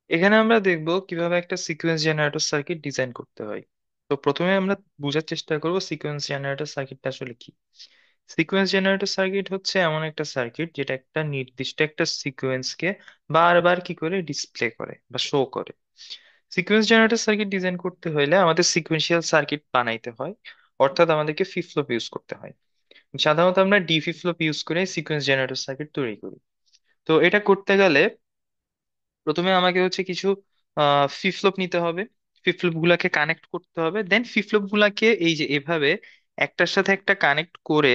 এখানে আমরা দেখব কিভাবে একটা সিকোয়েন্স জেনারেটর সার্কিট ডিজাইন করতে হয়। তো প্রথমে আমরা বোঝার চেষ্টা করব সিকোয়েন্স জেনারেটর সার্কিটটা আসলে কি। সিকোয়েন্স জেনারেটর সার্কিট হচ্ছে এমন একটা সার্কিট যেটা একটা নির্দিষ্ট একটা সিকোয়েন্সকে বারবার কি করে ডিসপ্লে করে বা শো করে। সিকোয়েন্স জেনারেটর সার্কিট ডিজাইন করতে হলে আমাদের সিকোয়েন্সিয়াল সার্কিট বানাইতে হয়, অর্থাৎ আমাদেরকে ফ্লিপ ফ্লপ ইউজ করতে হয়। সাধারণত আমরা ডি ফ্লিপ ফ্লপ ইউজ করে সিকোয়েন্স জেনারেটর সার্কিট তৈরি করি। তো এটা করতে গেলে প্রথমে আমাকে হচ্ছে কিছু ফ্লিপ ফ্লপ নিতে হবে। ফ্লিপ ফ্লপ গুলাকে কানেক্ট করতে হবে, দেন ফ্লিপ ফ্লপ গুলাকে এই যে এভাবে একটার সাথে একটা কানেক্ট করে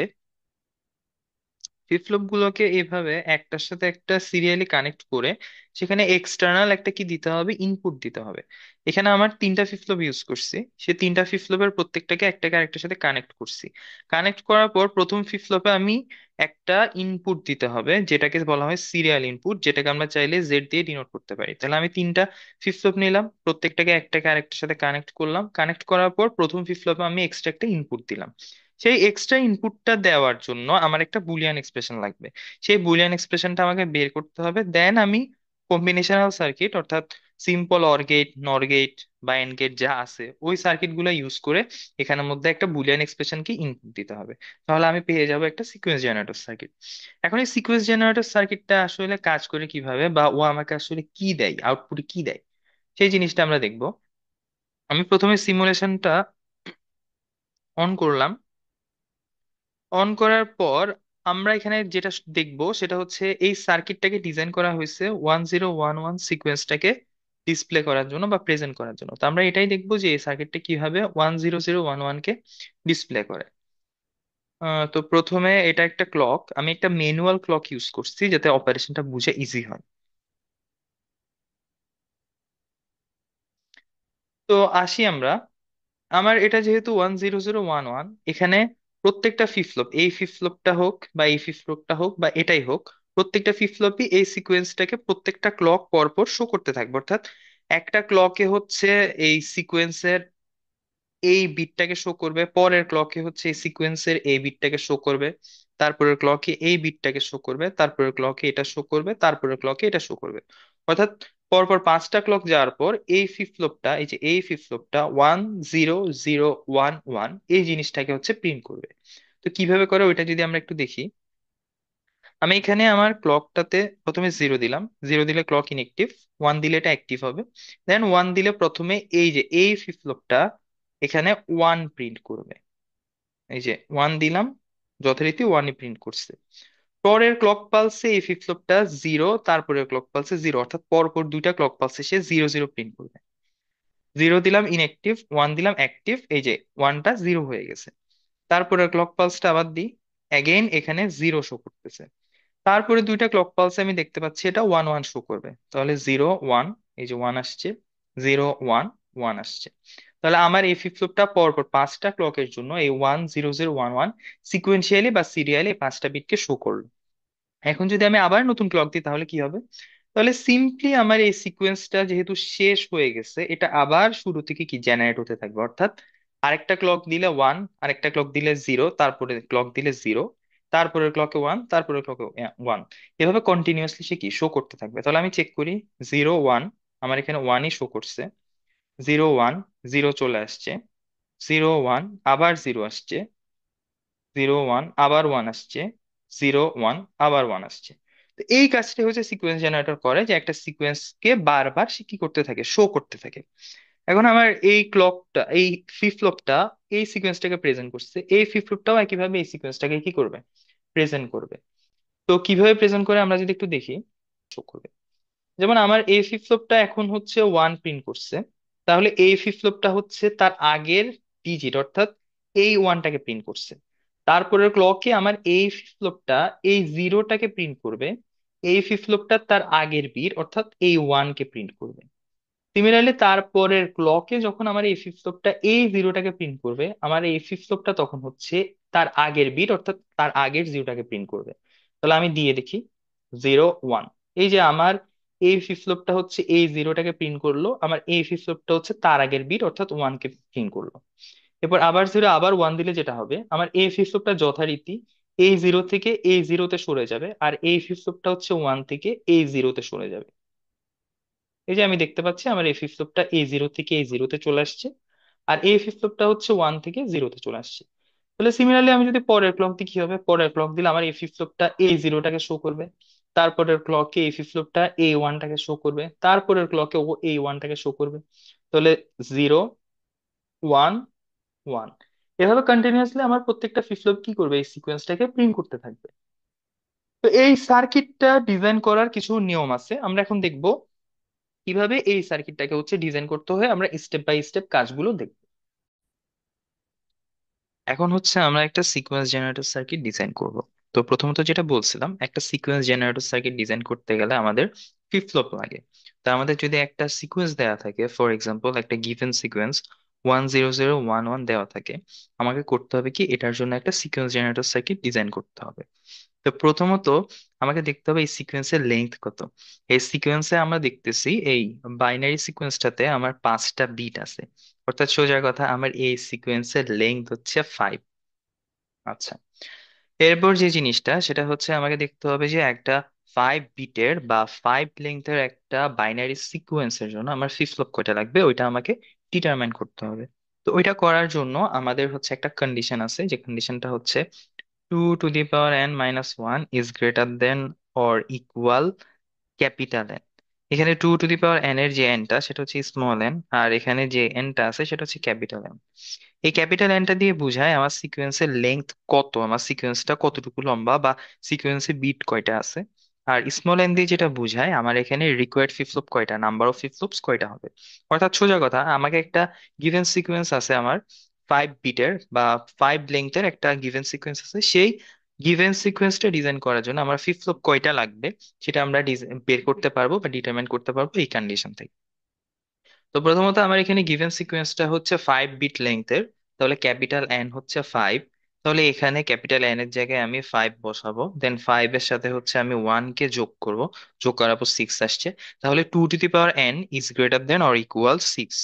ফ্লিপ ফ্লপ গুলোকে এভাবে একটার সাথে একটা সিরিয়ালি কানেক্ট করে সেখানে এক্সটার্নাল একটা কি দিতে হবে, ইনপুট দিতে হবে। এখানে আমার তিনটা ফ্লিপ ফ্লপ ইউজ করছি, সে তিনটা ফ্লিপ ফ্লপের প্রত্যেকটাকে একটাকে আরেকটার সাথে কানেক্ট করছি। কানেক্ট করার পর প্রথম ফ্লিপ ফ্লপে আমি একটা ইনপুট দিতে হবে যেটাকে বলা হয় সিরিয়াল ইনপুট, যেটাকে আমরা চাইলে জেড দিয়ে ডিনোট করতে পারি। তাহলে আমি তিনটা ফ্লিপ ফ্লপ নিলাম, প্রত্যেকটাকে একটাকে আরেকটার সাথে কানেক্ট করলাম। কানেক্ট করার পর প্রথম ফ্লিপ ফ্লপে আমি এক্সট্রা একটা ইনপুট দিলাম। সেই এক্সট্রা ইনপুটটা দেওয়ার জন্য আমার একটা বুলিয়ান এক্সপ্রেশন লাগবে। সেই বুলিয়ান এক্সপ্রেশনটা আমাকে বের করতে হবে, দেন আমি কম্বিনেশনাল সার্কিট অর্থাৎ সিম্পল অর গেট, নর গেট বা এন্ড গেট যা আছে ওই সার্কিট গুলো ইউজ করে এখানের মধ্যে একটা বুলিয়ান এক্সপ্রেশনকে ইনপুট দিতে হবে। তাহলে আমি পেয়ে যাবো একটা সিকোয়েন্স জেনারেটর সার্কিট। এখন এই সিকোয়েন্স জেনারেটর সার্কিটটা আসলে কাজ করে কিভাবে, বা ও আমাকে আসলে কি দেয়, আউটপুটে কি দেয়, সেই জিনিসটা আমরা দেখবো। আমি প্রথমে সিমুলেশনটা অন করলাম। অন করার পর আমরা এখানে যেটা দেখবো সেটা হচ্ছে এই সার্কিটটাকে ডিজাইন করা হয়েছে 1011 সিকোয়েন্সটাকে ডিসপ্লে করার জন্য বা প্রেজেন্ট করার জন্য। তো আমরা এটাই দেখবো যে এই সার্কিটটা কিভাবে 10011 কে ডিসপ্লে করে। তো প্রথমে এটা একটা ক্লক, আমি একটা ম্যানুয়াল ক্লক ইউজ করছি যাতে অপারেশনটা বুঝে ইজি হয়। তো আসি আমরা, আমার এটা যেহেতু 10011, এখানে প্রত্যেকটা ফ্লিপ ফ্লপ, এই ফ্লিপ ফ্লপটা হোক বা এই ফ্লিপ ফ্লপটা হোক বা এটাই হোক, প্রত্যেকটা ফ্লিপ ফ্লপই এই সিকোয়েন্সটাকে প্রত্যেকটা ক্লক পর পর শো করতে থাকবে। অর্থাৎ একটা ক্লকে হচ্ছে এই সিকোয়েন্সের এই বিটটাকে শো করবে, পরের ক্লকে হচ্ছে এই সিকোয়েন্সের এই বিটটাকে শো করবে, তারপরের ক্লকে এই বিটটাকে শো করবে, তারপরের ক্লকে এটা শো করবে, তারপরের ক্লকে এটা শো করবে। অর্থাৎ পরপর পাঁচটা ক্লক যাওয়ার পর এই ফ্লিপ ফ্লপটা, এই যে এই ফ্লিপ ফ্লপটা 100011 এই জিনিসটাকে হচ্ছে প্রিন্ট করবে। তো কিভাবে করে ওইটা যদি আমরা একটু দেখি, আমি এখানে আমার ক্লকটাতে প্রথমে জিরো দিলাম। জিরো দিলে ক্লক ইনএক্টিভ, ওয়ান দিলে এটা অ্যাক্টিভ হবে। দেন ওয়ান দিলে প্রথমে এই যে এই ফ্লিপ ফ্লপটা এখানে ওয়ান প্রিন্ট করবে। এই যে ওয়ান দিলাম, যথারীতি ওয়ানই প্রিন্ট করছে। পরের ক্লক পালসে এই ফ্লিপ ফ্লপটা জিরো, তারপরের ক্লক পালসে জিরো, অর্থাৎ পরপর দুইটা ক্লক পালসে সে জিরো জিরো প্রিন্ট করবে। জিরো দিলাম ইনএক্টিভ, ওয়ান দিলাম অ্যাক্টিভ, এই যে ওয়ানটা জিরো হয়ে গেছে। তারপরে ক্লক পালসটা আবার দিই, অ্যাগেইন এখানে জিরো শো করতেছে। তারপরে দুইটা ক্লক পালসে আমি দেখতে পাচ্ছি এটা ওয়ান ওয়ান শো করবে, তাহলে জিরো ওয়ান, এই যে ওয়ান আসছে, জিরো ওয়ান, ওয়ান আসছে। তাহলে আমার এই ফ্লিপ ফ্লপটা পরপর পাঁচটা ক্লকের জন্য এই 10011 সিকুয়েন্সিয়ালি বা সিরিয়ালি পাঁচটা বিটকে শো করলো। এখন যদি আমি আবার নতুন ক্লক দিই তাহলে কি হবে, তাহলে সিম্পলি আমার এই সিকোয়েন্সটা যেহেতু শেষ হয়ে গেছে এটা আবার শুরু থেকে কি জেনারেট হতে থাকবে। অর্থাৎ আরেকটা ক্লক দিলে ওয়ান, আরেকটা ক্লক দিলে জিরো, তারপরে ক্লক দিলে জিরো, তারপরে ক্লকে ওয়ান, তারপরে ক্লকে ওয়ান, এভাবে কন্টিনিউয়াসলি সে কি শো করতে থাকবে। তাহলে আমি চেক করি, জিরো ওয়ান, আমার এখানে ওয়ানই শো করছে। জিরো ওয়ান, জিরো চলে আসছে। জিরো ওয়ান, আবার জিরো আসছে। জিরো ওয়ান, আবার ওয়ান আসছে। জিরো ওয়ান, আবার ওয়ান আসছে। তো এই কাজটা হচ্ছে সিকোয়েন্স জেনারেটর করে, যে একটা সিকোয়েন্সকে বারবার সে কি করতে থাকে, শো করতে থাকে। এখন আমার এই ক্লকটা, এই ফ্লিপ ফ্লপটা এই সিকোয়েন্সটাকে প্রেজেন্ট করছে, এই ফ্লিপ ফ্লপটাও একইভাবে এই সিকোয়েন্সটাকে কি করবে, প্রেজেন্ট করবে। তো কিভাবে প্রেজেন্ট করে আমরা যদি একটু দেখি, শো করবে। যেমন আমার এই ফ্লিপ ফ্লপটা এখন হচ্ছে ওয়ান প্রিন্ট করছে, তাহলে এই ফ্লিপ ফ্লপটা হচ্ছে তার আগের ডিজিট অর্থাৎ এই ওয়ানটাকে প্রিন্ট করছে। তারপরের ক্লকে আমার এই ফ্লিপ ফ্লপটা এই জিরোটাকে প্রিন্ট করবে, এই ফ্লিপ ফ্লপটা তার আগের বিট অর্থাৎ এই ওয়ান কে প্রিন্ট করবে। সিমিলারলি তারপরের ক্লকে যখন আমার এই ফ্লিপ ফ্লপটা এই জিরোটাকে প্রিন্ট করবে, আমার এই ফ্লিপ ফ্লপটা তখন হচ্ছে তার আগের বিট অর্থাৎ তার আগের জিরোটাকে প্রিন্ট করবে। তাহলে আমি দিয়ে দেখি, জিরো ওয়ান, এই যে আমার এই ফ্লিপ ফ্লপটা হচ্ছে এই জিরোটাকে প্রিন্ট করলো, আমার এই ফ্লিপ ফ্লপটা হচ্ছে তার আগের বিট অর্থাৎ ওয়ান কে প্রিন্ট করলো। এরপর আবার জিরো, আবার ওয়ান দিলে যেটা হবে, আমার এই ফ্লিপ ফ্লপটা যথারীতি এই জিরো থেকে এই জিরোতে সরে যাবে, আর এই ফ্লিপ ফ্লপটা হচ্ছে ওয়ান থেকে এই জিরোতে সরে যাবে। এই যে আমি দেখতে পাচ্ছি আমার এই ফ্লিপ ফ্লপটা A0 থেকে A0 তে চলে আসছে, আর এই ফ্লিপ ফ্লপটা হচ্ছে 1 থেকে 0 তে চলে আসছে। তাহলে সিমিলারলি আমি যদি পরের ক্লক দিই কি হবে, পরের ক্লক দিলে আমার এই ফ্লিপ ফ্লপটা A0টাকে শো করবে, তারপরের ক্লকে এই ফ্লিপ ফ্লপটা A1টাকে শো করবে, তারপরের ক্লকে ও A1টাকে শো করবে। তাহলে 0 1 1, এভাবে কন্টিনিউয়াসলি আমার প্রত্যেকটা ফ্লিপ ফ্লপ কি করবে, এই সিকোয়েন্সটাকে প্রিন্ট করতে থাকবে। তো এই সার্কিটটা ডিজাইন করার কিছু নিয়ম আছে, আমরা এখন দেখবো কিভাবে এই সার্কিটটাকে হচ্ছে ডিজাইন করতে হয়, আমরা স্টেপ বাই স্টেপ কাজগুলো দেখবো। এখন হচ্ছে আমরা একটা সিকোয়েন্স জেনারেটর সার্কিট ডিজাইন করব। তো প্রথমত যেটা বলছিলাম, একটা সিকোয়েন্স জেনারেটর সার্কিট ডিজাইন করতে গেলে আমাদের ফ্লিপ ফ্লপ লাগে। তো আমাদের যদি একটা সিকোয়েন্স দেওয়া থাকে, ফর এক্সাম্পল একটা গিভেন সিকোয়েন্স 1 0 0 1 1 দেওয়া থাকে, আমাকে করতে হবে কি, এটার জন্য একটা সিকোয়েন্স জেনারেটর সার্কিট ডিজাইন করতে হবে। তো প্রথমত আমাকে দেখতে হবে এই সিকোয়েন্সের লেন্থ কত। এই সিকোয়েন্সে আমরা দেখতেছি এই বাইনারি সিকোয়েন্সটাতে আমার 5টা বিট আছে, অর্থাৎ সোজা কথা আমার এই সিকোয়েন্সের লেন্থ হচ্ছে 5। আচ্ছা, এরপর যে জিনিসটা সেটা হচ্ছে আমাকে দেখতে হবে যে একটা 5 বিটের বা 5 লেন্থের একটা বাইনারি সিকোয়েন্সের জন্য আমার ফ্লিপ ফ্লপ কয়টা লাগবে ওইটা আমাকে ডিটারমাইন করতে হবে। তো ওইটা করার জন্য আমাদের হচ্ছে একটা কন্ডিশন আছে, যে কন্ডিশনটা হচ্ছে 2 to the power n - 1 is greater than or equal capital N. এখানে 2 to the power n এর যে এনটা সেটা হচ্ছে স্মল এন, আর এখানে যে এনটা আছে সেটা হচ্ছে ক্যাপিটাল এন। এই ক্যাপিটাল এনটা দিয়ে বোঝায় আমার সিকোয়েন্সের লেংথ কত, আমার সিকোয়েন্সটা কতটুকু লম্বা বা সিকোয়েন্সে বিট কয়টা আছে। আর স্মল এন দিয়ে যেটা বোঝায় আমার এখানে রিকোয়ার্ড ফ্লিপ ফ্লপ কয়টা, নাম্বার অফ ফ্লিপ ফ্লপস কয়টা হবে। অর্থাৎ সোজা কথা, আমাকে একটা গিভেন সিকোয়েন্স আছে আমার 5 বিটের বা 5 লেংথের একটা গিভেন সিকোয়েন্স আছে, সেই গিভেন সিকোয়েন্সটা ডিজাইন করার জন্য আমার ফ্লিপ ফ্লপ কয়টা লাগবে সেটা আমরা বের করতে পারবো বা ডিটারমাইন করতে পারবো এই কন্ডিশন থেকে। তো প্রথমত আমার এখানে গিভেন সিকোয়েন্সটা হচ্ছে 5 বিট লেংথের, তাহলে ক্যাপিটাল এন হচ্ছে 5। তাহলে এখানে ক্যাপিটাল এন এর জায়গায় আমি 5 বসাবো, দেন 5 এর সাথে হচ্ছে আমি 1 কে যোগ করব, যোগ করার পর 6 আসছে। তাহলে 2 to the power n is greater than or equal 6।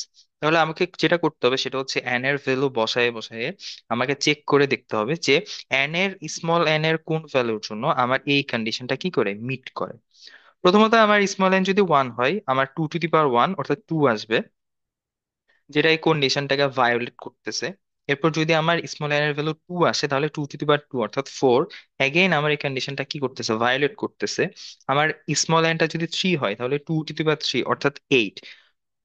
তাহলে আমাকে যেটা করতে হবে সেটা হচ্ছে এন এর ভ্যালু বসায় বসায় আমাকে চেক করে দেখতে হবে যে এন এর স্মল এন এর কোন ভ্যালুর জন্য আমার এই কন্ডিশনটা কি করে মিট করে। প্রথমত আমার স্মল এন যদি 1 হয়, আমার 2 to the power 1 অর্থাৎ 2 আসবে, যেটা এই কন্ডিশনটাকে ভায়োলেট করতেছে। এরপর যদি আমার স্মল এন এর ভ্যালু 2 আসে, তাহলে 2 to the power 2 অর্থাৎ 4, অ্যাগেইন আমার এই কন্ডিশনটা কি করতেছে, ভায়োলেট করতেছে। আমার স্মল এনটা যদি 3 হয়, তাহলে 2 to the power 3 অর্থাৎ 8।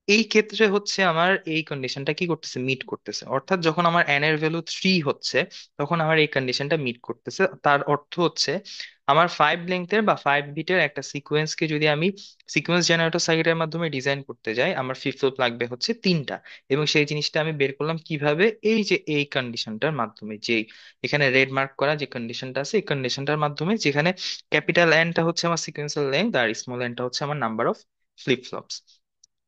এই ক্ষেত্রে হচ্ছে আমার এই কন্ডিশনটা কি করতেছে, মিট করতেছে। অর্থাৎ যখন আমার এন এর ভ্যালু 3 হচ্ছে, তখন আমার এই কন্ডিশনটা মিট করতেছে। তার অর্থ হচ্ছে আমার 5 লেংথের বা 5 বিটের একটা সিকোয়েন্সকে যদি আমি সিকোয়েন্স জেনারেটর সার্কিটের মাধ্যমে ডিজাইন করতে যাই, আমার ফ্লিপ ফ্লপ লাগবে হচ্ছে 3টা। এবং সেই জিনিসটা আমি বের করলাম কিভাবে, এই যে এই কন্ডিশনটার মাধ্যমে, যে এখানে রেড মার্ক করা যে কন্ডিশনটা আছে এই কন্ডিশনটার মাধ্যমে, যেখানে ক্যাপিটাল এনটা হচ্ছে আমার সিকোয়েন্সিয়াল লেন্থ আর স্মল এনটা হচ্ছে আমার নাম্বার অফ ফ্লিপ ফ্লপস।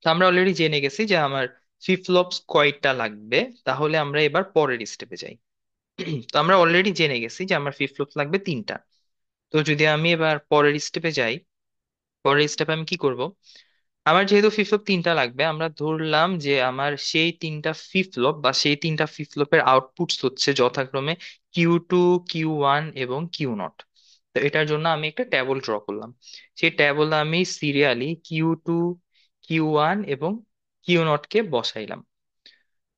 তো আমরা অলরেডি জেনে গেছি যে আমার ফ্লিপ ফ্লপস কয়টা লাগবে। তাহলে আমরা এবার পরের স্টেপে যাই। তো আমরা অলরেডি জেনে গেছি যে আমার ফ্লিপ ফ্লপস লাগবে 3টা। তো যদি আমি এবার পরের স্টেপে যাই, পরের স্টেপে আমি কি করব, আমার যেহেতু ফ্লিপ ফ্লপ 3টা লাগবে, আমরা ধরলাম যে আমার সেই 3টা ফ্লিপ ফ্লপ বা সেই 3টা ফ্লিপ ফ্লপের আউটপুটস হচ্ছে যথাক্রমে Q2, Q1 এবং Q0। তো এটার জন্য আমি একটা ট্যাবল ড্র করলাম। সেই ট্যাবল আমি সিরিয়ালি Q2, Q1 এবং Q0 কে বসাইলাম।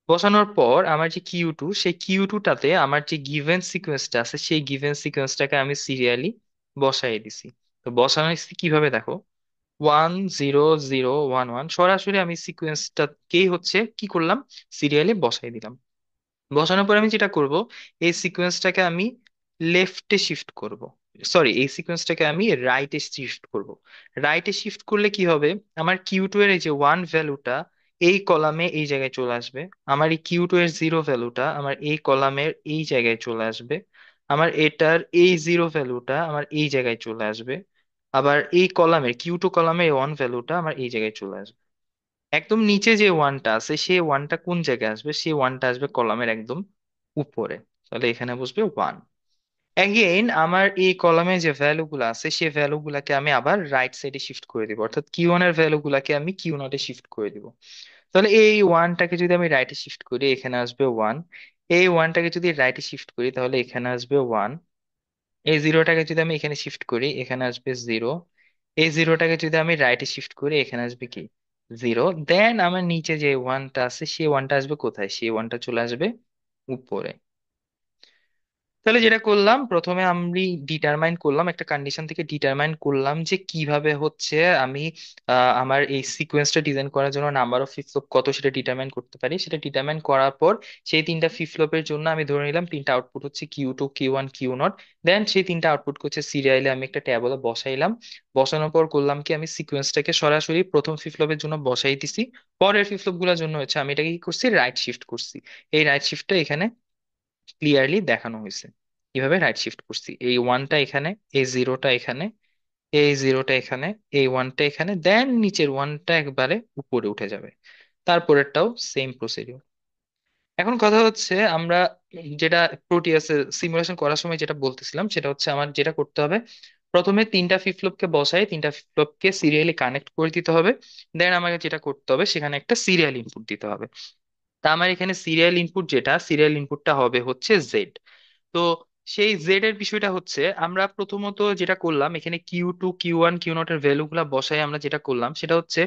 বসানোর পর আমার যে Q2, সেই Q2টাতে আমার যে গিভেন সিকোয়েন্সটা আছে সেই গিভেন সিকোয়েন্সটাকে আমি সিরিয়ালি বসাই দিছি। তো বসানো হয়েছে কিভাবে দেখো, 1 0 0 1 1, সরাসরি আমি সিকোয়েন্সটাকেই হচ্ছে কি করলাম, সিরিয়ালি বসাই দিলাম। বসানোর পর আমি যেটা করব, এই সিকোয়েন্সটাকে আমি লেফটে শিফট করব, সরি এই সিকোয়েন্সটাকে আমি রাইটে শিফট করব। রাইটে শিফট করলে কি হবে, আমার Q2 এর এই যে 1 ভ্যালুটা এই কলামে এই জায়গায় চলে আসবে, আমার এই Q2 এর 0 ভ্যালুটা আমার এই কলামের এই জায়গায় চলে আসবে, আমার এটার এই 0 ভ্যালুটা আমার এই জায়গায় চলে আসবে, আবার এই কলামের Q2 কলামের 1 ভ্যালুটা আমার এই জায়গায় চলে আসবে। একদম নিচে যে ওয়ানটা আছে সেই ওয়ানটা কোন জায়গায় আসবে, সেই ওয়ানটা আসবে কলামের একদম উপরে। তাহলে এখানে বসবে 1। অ্যাগেইন আমার এই কলামে যে ভ্যালু গুলো আছে সেই ভ্যালু গুলাকে আমি আবার রাইট সাইডে শিফট করে দিব, অর্থাৎ Q1 এর ভ্যালু গুলাকে আমি Q0 এ শিফট করে দিব। তাহলে এই ওয়ানটাকে যদি আমি রাইটে শিফট করি এখানে আসবে 1, এই ওয়ানটাকে যদি রাইটে শিফট করি তাহলে এখানে আসবে 1, এই জিরোটাকে যদি আমি এখানে শিফট করি এখানে আসবে 0, এই জিরোটাকে যদি আমি রাইটে শিফট করি এখানে আসবে কি জিরো। দেন আমার নিচে যে ওয়ানটা আছে সেই ওয়ানটা আসবে কোথায়, সেই ওয়ানটা চলে আসবে উপরে। তাহলে যেটা করলাম, প্রথমে আমি ডিটারমাইন করলাম, একটা কন্ডিশন থেকে ডিটারমাইন করলাম যে কিভাবে হচ্ছে আমি আমার এই সিকোয়েন্সটা ডিজাইন করার জন্য নাম্বার অফ ফ্লিপ ফ্লপ কত সেটা ডিটারমাইন করতে পারি। সেটা ডিটারমাইন করার পর সেই তিনটা ফ্লিপ ফ্লপের জন্য আমি ধরে নিলাম তিনটা আউটপুট হচ্ছে কিউ 2 কিউ 1 কিউ 0। দেন সেই তিনটা আউটপুট হচ্ছে সিরিয়ালে আমি একটা ট্যাবলে বসাইলাম। বসানোর পর করলাম কি, আমি সিকোয়েন্সটাকে সরাসরি প্রথম ফ্লিপ ফ্লপের জন্য বসাই দিছি। পরের ফ্লিপ ফ্লপ গুলোর জন্য হচ্ছে আমি এটাকে কি করছি, রাইট শিফট করছি। এই রাইট শিফটটা এখানে ক্লিয়ারলি দেখানো হয়েছে। কিভাবে রাইট শিফট করছি, এই ওয়ানটা এখানে, এই জিরোটা এখানে, এই জিরোটা এখানে, এই ওয়ানটা এখানে, দেন নিচের ওয়ানটা একবারে উপরে উঠে যাবে। তারপরেরটাও সেম প্রসিডিউর। এখন কথা হচ্ছে আমরা যেটা প্রোটিয়াসে সিমুলেশন করার সময় যেটা বলতেছিলাম, সেটা হচ্ছে আমার যেটা করতে হবে, প্রথমে তিনটা ফ্লিপ ফ্লপকে বসাই, তিনটা ফ্লিপ ফ্লপকে সিরিয়ালি কানেক্ট করে দিতে হবে। দেন আমাকে যেটা করতে হবে, সেখানে একটা সিরিয়াল ইনপুট দিতে হবে। তা আমার এখানে সিরিয়াল ইনপুট, যেটা সিরিয়াল ইনপুটটা হবে হচ্ছে জেড। তো সেই জেড এর বিষয়টা হচ্ছে, আমরা প্রথমত যেটা করলাম এখানে কিউ 2 কিউ 1 কিউ 0 এর ভ্যালু গুলা বসাই, আমরা যেটা করলাম সেটা হচ্ছে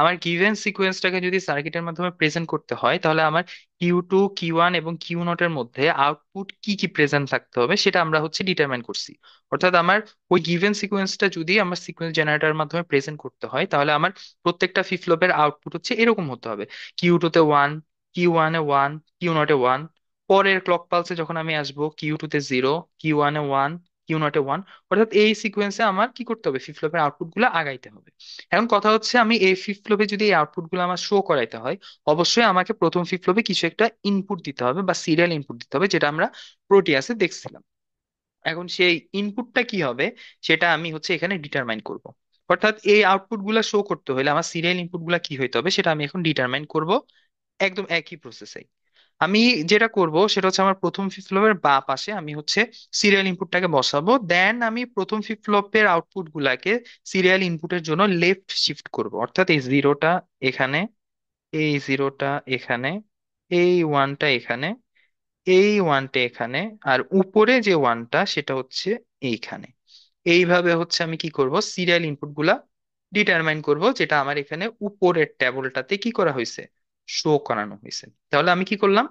আমার গিভেন সিকোয়েন্সটাকে যদি সার্কিটের মাধ্যমে প্রেজেন্ট করতে হয়, তাহলে আমার কিউ 2 কিউ 1 এবং কিউ 0 এর মধ্যে আউটপুট কি কি প্রেজেন্ট থাকতে হবে সেটা আমরা হচ্ছে ডিটারমাইন করছি। অর্থাৎ আমার ওই গিভেন সিকোয়েন্সটা যদি আমার সিকোয়েন্স জেনারেটরের মাধ্যমে প্রেজেন্ট করতে হয়, তাহলে আমার প্রত্যেকটা ফ্লিপ ফ্লপের আউটপুট হচ্ছে এরকম হতে হবে: কিউ 2 তে 1, কিউ 1 এ 1, কিউ 0 এ 1। পরের ক্লক পালসে যখন আমি আসবো, কিউ 2 তে 0, কিউ 1 এ 1, কিউ 0 এ 1। অর্থাৎ এই সিকোয়েন্সে আমার কি করতে হবে, ফ্লিপ ফ্লপের আউটপুট গুলো আগাইতে হবে। এখন কথা হচ্ছে, আমি এই ফ্লিপ ফ্লপে যদি এই আউটপুট গুলো আমার শো করাইতে হয়, অবশ্যই আমাকে প্রথম ফ্লিপ ফ্লপে কিছু একটা ইনপুট দিতে হবে বা সিরিয়াল ইনপুট দিতে হবে, যেটা আমরা প্রোটিয়াসে দেখছিলাম। এখন সেই ইনপুটটা কি হবে সেটা আমি হচ্ছে এখানে ডিটারমাইন করব। অর্থাৎ এই আউটপুট গুলা শো করতে হলে আমার সিরিয়াল ইনপুট গুলা কি হইতে হবে সেটা আমি এখন ডিটারমাইন করব, একদম একই প্রসেসে। আমি যেটা করব সেটা হচ্ছে, আমার প্রথম ফ্লিপ ফ্লপের বা পাশে আমি হচ্ছে সিরিয়াল ইনপুটটাকে বসাবো। দেন আমি প্রথম ফ্লিপ ফ্লপের আউটপুট গুলাকে সিরিয়াল ইনপুটের জন্য লেফট শিফট করব। অর্থাৎ এই জিরোটা এখানে, এই জিরোটা এখানে, এই ওয়ানটা এখানে, এই ওয়ানটা এখানে, আর উপরে যে ওয়ানটা সেটা হচ্ছে এইখানে। এইভাবে হচ্ছে আমি কি করব, সিরিয়াল ইনপুট গুলা ডিটারমাইন করব, যেটা আমার এখানে উপরের ট্যাবলটাতে কি করা হয়েছে, শো করানো হয়েছে। তাহলে আমি কি করলাম,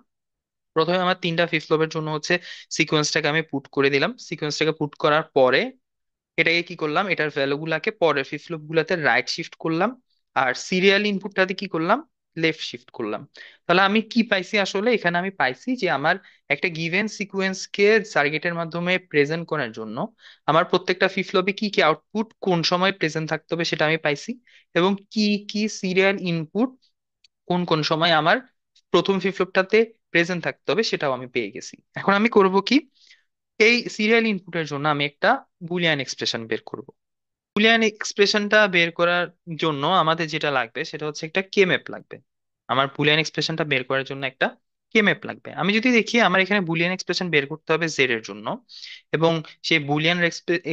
প্রথমে আমার তিনটা ফ্লিপ ফ্লপের জন্য হচ্ছে সিকোয়েন্সটাকে আমি পুট করে দিলাম। সিকোয়েন্সটাকে পুট করার পরে এটাকে কি করলাম, এটার ভ্যালু গুলাকে পরের ফ্লিপ ফ্লপ গুলাতে রাইট শিফট করলাম। আর সিরিয়াল ইনপুটটাতে কি করলাম, লেফট শিফট করলাম। তাহলে আমি কি পাইছি আসলে, এখানে আমি পাইছি যে আমার একটা গিভেন সিকোয়েন্সকে সার্কিটের মাধ্যমে প্রেজেন্ট করার জন্য আমার প্রত্যেকটা ফ্লিপ ফ্লপে কি কি আউটপুট কোন সময় প্রেজেন্ট থাকতে হবে সেটা আমি পাইছি। এবং কি কি সিরিয়াল ইনপুট কোন কোন সময় আমার প্রথম ফ্লিপ ফ্লপটাতে প্রেজেন্ট থাকতে হবে সেটাও আমি পেয়ে গেছি। এখন আমি করব কি, এই সিরিয়াল ইনপুটের জন্য আমি একটা বুলিয়ান এক্সপ্রেশন বের করব। বুলিয়ান এক্সপ্রেশনটা বের করার জন্য আমাদের যেটা লাগবে সেটা হচ্ছে একটা কে ম্যাপ লাগবে। আমার বুলিয়ান এক্সপ্রেশনটা বের করার জন্য একটা কে ম্যাপ লাগবে। আমি যদি দেখি আমার এখানে বুলিয়ান এক্সপ্রেশন বের করতে হবে জেড এর জন্য, এবং সেই বুলিয়ান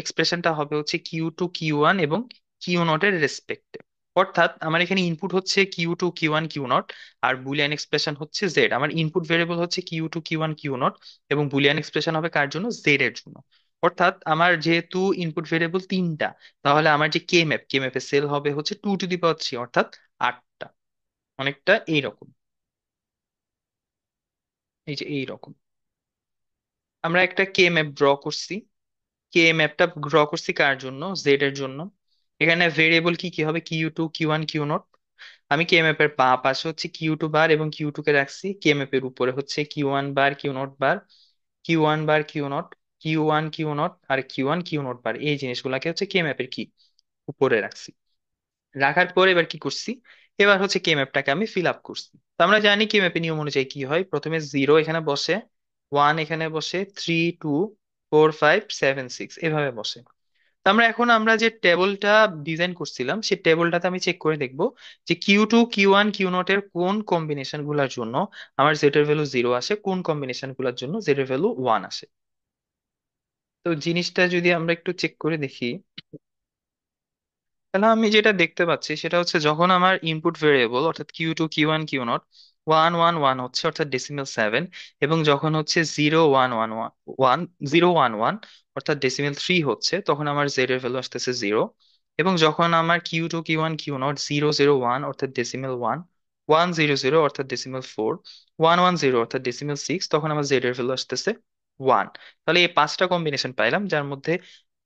এক্সপ্রেশনটা হবে হচ্ছে কিউ 2 কিউ 1 এবং কিউ 0 এর রেসপেক্টে। অর্থাৎ আমার এখানে ইনপুট হচ্ছে কিউ 2 কিউ 1 কিউ 0, আর বুলিয়ান এক্সপ্রেশন হচ্ছে জেড। আমার ইনপুট ভেরিয়েবল হচ্ছে কিউ 2 কিউ 1 কিউ 0, এবং বুলিয়ান এক্সপ্রেশন হবে কার জন্য, জেড এর জন্য। অর্থাৎ আমার যেহেতু ইনপুট ভেরিয়েবল তিনটা, তাহলে আমার যে কে ম্যাপের সেল হবে হচ্ছে 2 টু দি পাওয়ার 3, অর্থাৎ 8টা। অনেকটা এইরকম, এই যে এইরকম আমরা একটা কে ম্যাপ ড্র করছি। কে ম্যাপটা ড্র করছি কার জন্য, জেড এর জন্য। এখানে ভেরিয়েবল কি কি হবে, কিউ 2 কিউ 1 কিউ 0। আমি কে ম্যাপের বা পাশে হচ্ছে কিউ 2 বার এবং কিউ 2 কে রাখছি, কে ম্যাপের উপরে হচ্ছে কিউ 1 বার কিউ 0 বার, কিউ 1 বার কিউ 0, কিউ 1 কিউ 0 আর কিউ 1 কিউ 0 বার, এই জিনিসগুলাকে হচ্ছে কে ম্যাপের কি উপরে রাখছি। রাখার পর এবার কি করছি, এবার হচ্ছে কে ম্যাপটাকে আমি ফিল আপ করছি। তো আমরা জানি কে ম্যাপের নিয়ম অনুযায়ী কি হয়, প্রথমে 0 এখানে বসে, 1 এখানে বসে, 3 2 4 5 7 6 এভাবে বসে। তো আমরা যে টেবলটা ডিজাইন করছিলাম সেই টেবলটাতে আমি চেক করে দেখব যে কিউ 2 কিউ 1 কিউ 0 এর কোন কম্বিনেশন গুলার জন্য আমার জেড এর ভ্যালু 0 আসে, কোন কম্বিনেশন গুলার জন্য জেড এর ভ্যালু 1 আসে। তো জিনিসটা যদি আমরা একটু চেক করে দেখি, তাহলে আমি যেটা দেখতে পাচ্ছি সেটা হচ্ছে, যখন আমার ইনপুট ভেরিয়েবল অর্থাৎ কিউ 2 কিউ 1 কিউ 0 1 1 1 হচ্ছে অর্থাৎ ডেসিমেল 7, এবং যখন হচ্ছে 0 1 1 1 0 1 1 অর্থাৎ ডেসিমেল 3 হচ্ছে, তখন আমার জেড এর ভ্যালু আসতেছে 0। এবং যখন আমার কিউ2 কিউ1 কিউ নট 0 0 1 অর্থাৎ ডেসিমেল 1, 1 0 0 অর্থাৎ ডেসিমেল 4, 1 1 0 অর্থাৎ ডেসিমেল 6, তখন আমার জেড এর ভ্যালু আসতেছে 1। তাহলে এই পাঁচটা কম্বিনেশন পাইলাম, যার মধ্যে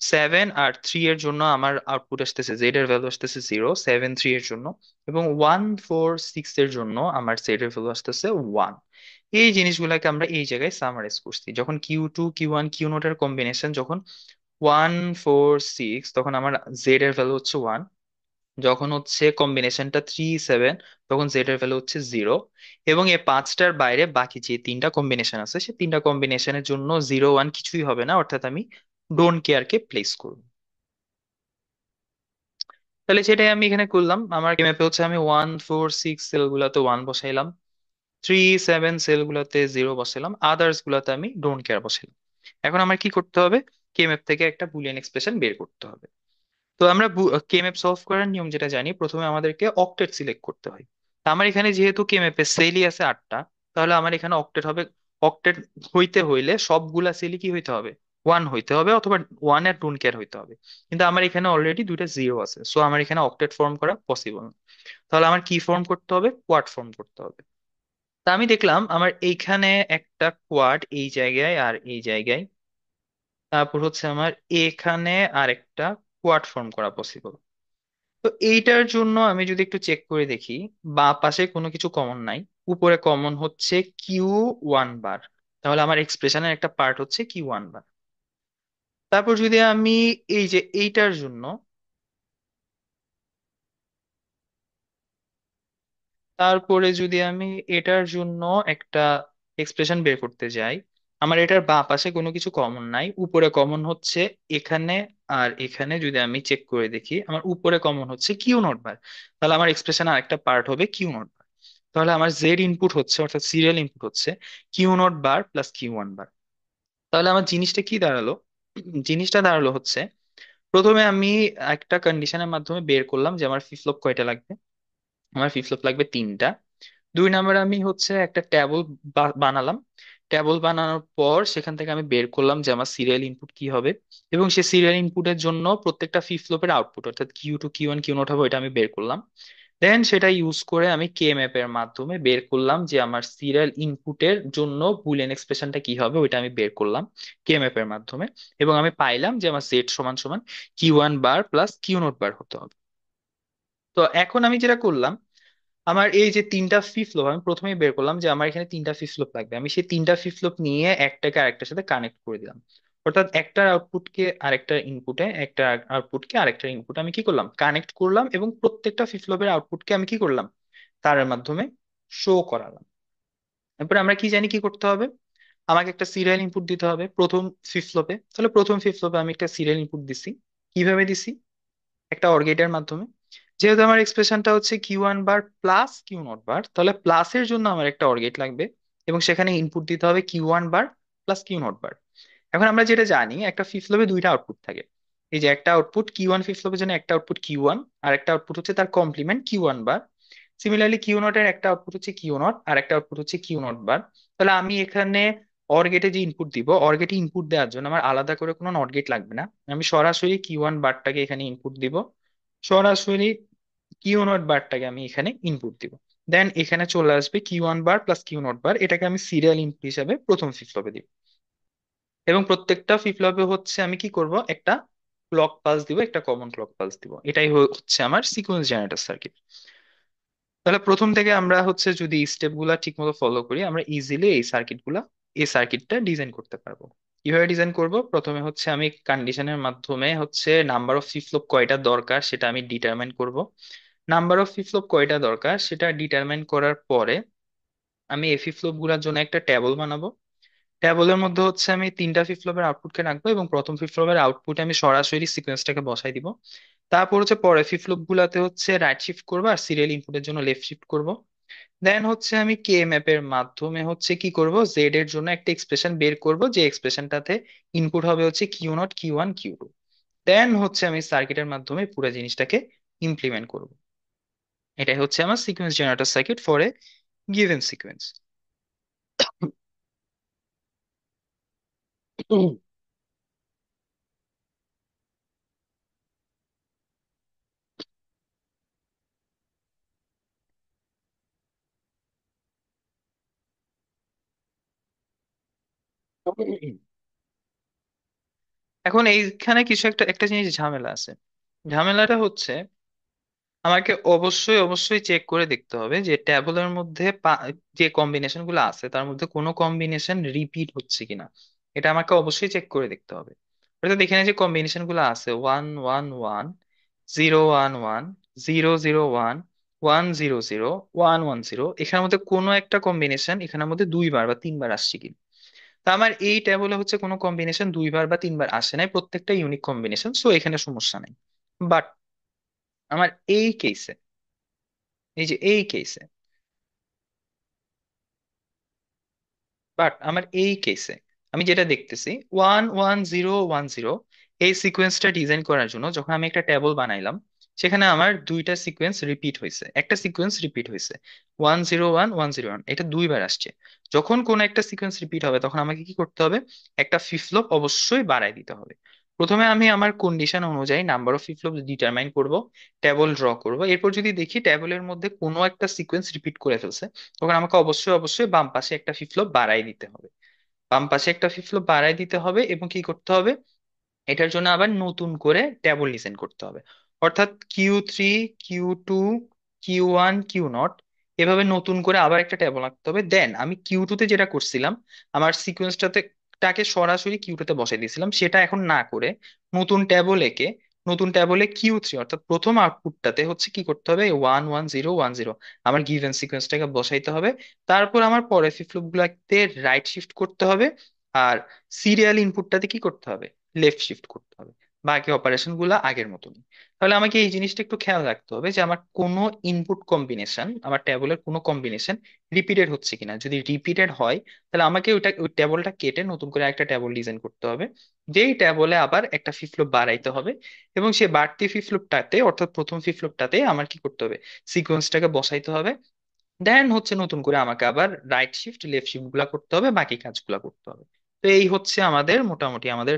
7 আর 3 এর জন্য আমার আউটপুট আসতেছে, জেড এর ভ্যালু আসতেছে 0, 7 3 এর জন্য, এবং 1 4 6 এর জন্য আমার জেড এর ভ্যালু আসতেছে 1। এই জিনিসগুলোকে আমরা এই জায়গায় সামারাইজ করছি, যখন কিউ2 কিউ1 কিউ নট এর কম্বিনেশন যখন 1 4 6, তখন আমার জেড এর ভ্যালু হচ্ছে 1। যখন হচ্ছে কম্বিনেশনটা 3 7, তখন জেড এর ভ্যালু হচ্ছে 0। এবং এই পাঁচটার বাইরে বাকি যে তিনটা কম্বিনেশন আছে, সেই তিনটা কম্বিনেশনের জন্য 0 1 কিছুই হবে না, অর্থাৎ আমি ডোন্ট কেয়ার কে প্লেস করব। তাহলে সেটাই আমি এখানে করলাম। আমার ম্যাপে হচ্ছে আমি 1 4 6 সেলগুলোতে 1 বসাইলাম, 3 7 সেলগুলোতে 0 বসাইলাম, আদার্স গুলোতে আমি ডোন্ট কেয়ার বসাইলাম। এখন আমার কি করতে হবে? কে ম্যাপ থেকে একটা বুলিয়ান এক্সপ্রেশন বের করতে হবে। তো আমরা কে ম্যাপ সলভ করার নিয়ম যেটা জানি, প্রথমে আমাদেরকে অক্টেট সিলেক্ট করতে হয়। তা আমার এখানে যেহেতু কে ম্যাপে সেলই আছে 8টা, তাহলে আমার এখানে অক্টেট হবে। অক্টেট হইতে হইলে সবগুলা সেলই কি হইতে হবে? 1 হইতে হবে, অথবা 1 এর ডোন্ট কেয়ার হইতে হবে। কিন্তু আমার এখানে অলরেডি দুইটা 0 আছে, সো আমার এখানে অক্টেট ফর্ম করা পসিবল না। তাহলে আমার কি ফর্ম করতে হবে? কোয়াড ফর্ম করতে হবে। তা আমি দেখলাম আমার এইখানে একটা কোয়াড এই জায়গায় আর এই জায়গায়, তারপর হচ্ছে আমার এখানে আর একটা কোয়াড ফর্ম করা পসিবল। তো এইটার জন্য আমি যদি একটু চেক করে দেখি, বাঁ পাশে কোনো কিছু কমন নাই, উপরে কমন হচ্ছে কিউ1 বার। তাহলে আমার এক্সপ্রেশনের একটা পার্ট হচ্ছে কিউ1 বার। তারপর যদি আমি এই যে এইটার জন্য, তারপরে যদি আমি এটার জন্য একটা এক্সপ্রেশন বের করতে যাই, আমার এটার বাঁ পাশে কোনো কিছু কমন নাই, উপরে কমন হচ্ছে এখানে আর এখানে। যদি আমি চেক করে দেখি, আমার উপরে কমন হচ্ছে কিউ 0 বার। তাহলে আমার এক্সপ্রেশন আর একটা পার্ট হবে কিউ 0 বার। তাহলে আমার জেড ইনপুট হচ্ছে, অর্থাৎ সিরিয়াল ইনপুট হচ্ছে কিউ 0 বার প্লাস কিউ 1 বার। তাহলে আমার জিনিসটা কি দাঁড়ালো? জিনিসটা দাঁড়ালো হচ্ছে, প্রথমে আমি একটা কন্ডিশনের মাধ্যমে বের করলাম যে আমার ফ্লিপ ফ্লপ কয়টা লাগবে। আমার ফ্লিপ ফ্লপ লাগবে 3টা। 2 নম্বরে আমি হচ্ছে একটা ট্যাবল বানালাম। ট্যাবল বানানোর পর সেখান থেকে আমি বের করলাম যে আমার সিরিয়াল ইনপুট কি হবে, এবং সেই সিরিয়াল ইনপুটের জন্য প্রত্যেকটা ফ্লিপ ফ্লপের আউটপুট, অর্থাৎ কিউ2 কিউ1 কিউ নট হবে, এটা আমি বের করলাম। দেন সেটা ইউজ করে আমি কে ম্যাপের মাধ্যমে বের করলাম যে আমার সিরিয়াল ইনপুটের জন্য বুলিয়ান এক্সপ্রেশনটা কি হবে, ওইটা আমি বের করলাম কে ম্যাপের মাধ্যমে। এবং আমি পাইলাম যে আমার জেড সমান সমান কিউ 1 বার প্লাস কিউ 0 বার হতে হবে। তো এখন আমি যেটা করলাম, আমার এই যে তিনটা ফ্লিপ ফ্লপ আমি প্রথমেই বের করলাম যে আমার এখানে তিনটা ফ্লিপ ফ্লপ লাগবে, আমি সেই তিনটা ফ্লিপ ফ্লপ নিয়ে একটাকে আরেকটার সাথে কানেক্ট করে দিলাম। অর্থাৎ একটার আউটপুটকে আরেকটা ইনপুটে, একটা আউটপুটকে আরেকটা ইনপুট আমি কি করলাম? কানেক্ট করলাম, এবং প্রত্যেকটা ফ্লিপ ফ্লপের আউটপুটকে আমি কি করলাম? তার মাধ্যমে শো করালাম। এরপর আমরা কি জানি কি করতে হবে? আমাকে একটা সিরিয়াল ইনপুট দিতে হবে প্রথম ফ্লিপ ফ্লপে। তাহলে প্রথম ফ্লিপ ফ্লপে আমি একটা সিরিয়াল ইনপুট দিছি। কিভাবে দিছি? একটা অর গেটের মাধ্যমে। যেহেতু আমার এক্সপ্রেশনটা হচ্ছে কিউ 1 বার প্লাস কিউ 0 বার, তাহলে প্লাসের জন্য আমার একটা অর গেট লাগবে, এবং সেখানে ইনপুট দিতে হবে কিউ 1 বার প্লাস কিউ 0 বার। এখন আমরা যেটা জানি, একটা ফ্লিপ ফ্লপে দুইটা আউটপুট থাকে। এই যে একটা আউটপুট কিউ 1 ফ্লিপ ফ্লপের জন্য একটা আউটপুট কিউ 1, আর একটা আউটপুট হচ্ছে তার কমপ্লিমেন্ট কিউ 1 বার। সিমিলারলি কিউ 0 এর একটা আউটপুট হচ্ছে কিউ 0, আর একটা আউটপুট হচ্ছে কিউ 0 বার। তাহলে আমি এখানে অর গেটে যে ইনপুট দিব, অর গেটে ইনপুট দেওয়ার জন্য আমার আলাদা করে কোনো নট গেট লাগবে না। আমি সরাসরি কিউ 1 বারটাকে এখানে ইনপুট দিব, সরাসরি কিউ 0 বারটাকে আমি এখানে ইনপুট দিব। দেন এখানে চলে আসবে কিউ 1 বার প্লাস কিউ 0 বার, এটাকে আমি সিরিয়াল ইনপুট হিসাবে প্রথম ফ্লিপ ফ্লপে দিব। এবং প্রত্যেকটা ফ্লিপ ফ্লপে হচ্ছে আমি কি করব? একটা ক্লক পালস দিব, একটা কমন ক্লক পালস দিব। এটাই হচ্ছে আমার সিকোয়েন্স জেনারেটর সার্কিট। তাহলে প্রথম থেকে আমরা হচ্ছে যদি স্টেপ গুলা ঠিক মতো ফলো করি, আমরা ইজিলি এই সার্কিটটা ডিজাইন করতে পারবো। কিভাবে ডিজাইন করব? প্রথমে হচ্ছে আমি কন্ডিশনের মাধ্যমে হচ্ছে নাম্বার অফ ফ্লিপ ফ্লপ কয়টা দরকার সেটা আমি ডিটারমাইন করব। নাম্বার অফ ফ্লিপ ফ্লপ কয়টা দরকার সেটা ডিটারমাইন করার পরে আমি এই ফ্লিপ ফ্লপ গুলার জন্য একটা টেবল বানাবো। টেবলের মধ্যে হচ্ছে আমি তিনটা ফ্লিপ ফ্লপের আউটপুটকে রাখবো, এবং প্রথম ফ্লিপ ফ্লপের আউটপুটে আমি সরাসরি সিকোয়েন্সটাকে বসাই দিব। তারপর হচ্ছে পরে ফ্লিপ ফ্লপ গুলাতে হচ্ছে রাইট শিফট করবো, আর সিরিয়াল ইনপুটের জন্য লেফট শিফট করব। দেন হচ্ছে আমি কে ম্যাপের মাধ্যমে হচ্ছে কি করব, জেড এর জন্য একটা এক্সপ্রেশন বের করব, যে এক্সপ্রেশনটাতে ইনপুট হবে হচ্ছে কিউ 0 কিউ 1 কিউ 2। দেন হচ্ছে আমি সার্কিটের মাধ্যমে পুরো জিনিসটাকে ইমপ্লিমেন্ট করব। এটাই হচ্ছে আমার sequence generator circuit for a given sequence. এখন এইখানে কিছু একটা একটা জিনিস ঝামেলা আছে। ঝামেলাটা হচ্ছে আমাকে অবশ্যই অবশ্যই চেক করে দেখতে হবে যে ট্যাবলের মধ্যে যে কম্বিনেশন গুলো আছে তার মধ্যে কোনো কম্বিনেশন রিপিট হচ্ছে কিনা। এটা আমাকে অবশ্যই চেক করে দেখতে হবে। অর্থাৎ এখানে যে কম্বিনেশন গুলো আছে 1 1 1, 0 1 1, 0 0 1, 1 0 0, 1 1 0, এখানের মধ্যে কোনো একটা কম্বিনেশন এখানের মধ্যে দুইবার বা তিনবার আসছে কিনা। তা আমার এই ট্যাবলে হচ্ছে কোনো কম্বিনেশন দুইবার বা তিনবার আসে নাই, প্রত্যেকটা ইউনিক কম্বিনেশন, সো এখানে সমস্যা নাই। বাট আমার এই কেসে, এই যে এই কেসে, আমার এই কেসে আমি যেটা দেখতেছি 1 1 0 1 0, এই সিকোয়েন্সটা ডিজাইন করার জন্য যখন আমি একটা টেবল বানাইলাম সেখানে আমার দুইটা সিকোয়েন্স রিপিট হয়েছে, একটা সিকোয়েন্স রিপিট হয়েছে 1 0 1 1 0 1, এটা দুইবার আসছে। যখন কোন একটা সিকোয়েন্স রিপিট হবে তখন আমাকে কি করতে হবে, একটা ফ্লিপ অবশ্যই বাড়ায় দিতে হবে। প্রথমে আমি আমার কন্ডিশন অনুযায়ী নাম্বার অফ ফ্লিপ ডিটারমাইন করব, টেবল ড্র করব, এরপর যদি দেখি টেবলের মধ্যে কোনো একটা সিকোয়েন্স রিপিট করে ফেলছে তখন আমাকে অবশ্যই অবশ্যই বাম পাশে একটা ফ্লিপ বাড়াই দিতে হবে। বাম পাশে একটা ফ্লিপ বাড়াই দিতে হবে এবং কি করতে হবে, এটার জন্য আবার নতুন করে ট্যাবল ডিজাইন করতে হবে। অর্থাৎ Q3, Q2, Q1, Q0, এভাবে নতুন করে আবার একটা ট্যাবল আঁকতে হবে। দেন আমি Q2 তে যেটা করছিলাম, আমার সিকোয়েন্সটাতে টাকে সরাসরি Q2 তে বসাই দিয়েছিলাম, সেটা এখন না করে নতুন ট্যাবল এঁকে নতুন ট্যাবলে Q3 অর্থাৎ প্রথম আউটপুটটাতে হচ্ছে কি করতে হবে, 1 1 0 1 0 আমার গিভেন সিকোয়েন্সটাকে বসাইতে হবে। তারপর আমার পরের ফ্লিপ গুলাতে রাইট শিফট করতে হবে, আর সিরিয়াল ইনপুটটাতে কি করতে হবে, লেফট শিফট করতে হবে। বাকি অপারেশন গুলো আগের মতনই। তাহলে আমাকে এই জিনিসটা একটু খেয়াল রাখতে হবে যে আমার কোনো ইনপুট কম্বিনেশন, আমার ট্যাবলের কোনো কম্বিনেশন রিপিটেড হচ্ছে কিনা। যদি রিপিটেড হয় তাহলে আমাকে ওই ট্যাবলটা কেটে নতুন করে একটা ট্যাবল ডিজাইন করতে হবে, যেই ট্যাবলে আবার একটা ফ্লিপ বাড়াইতে হবে। এবং সেই বাড়তি ফ্লিপটাতে অর্থাৎ প্রথম ফ্লিপটাতে আমার কি করতে হবে, সিকোয়েন্সটাকে বসাইতে হবে। দেন হচ্ছে নতুন করে আমাকে আবার রাইট শিফট লেফট শিফট গুলা করতে হবে, বাকি কাজগুলা করতে হবে। তো এই হচ্ছে আমাদের মোটামুটি আমাদের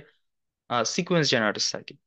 সিকোয়েন্স জেনারেটর সার্কিট।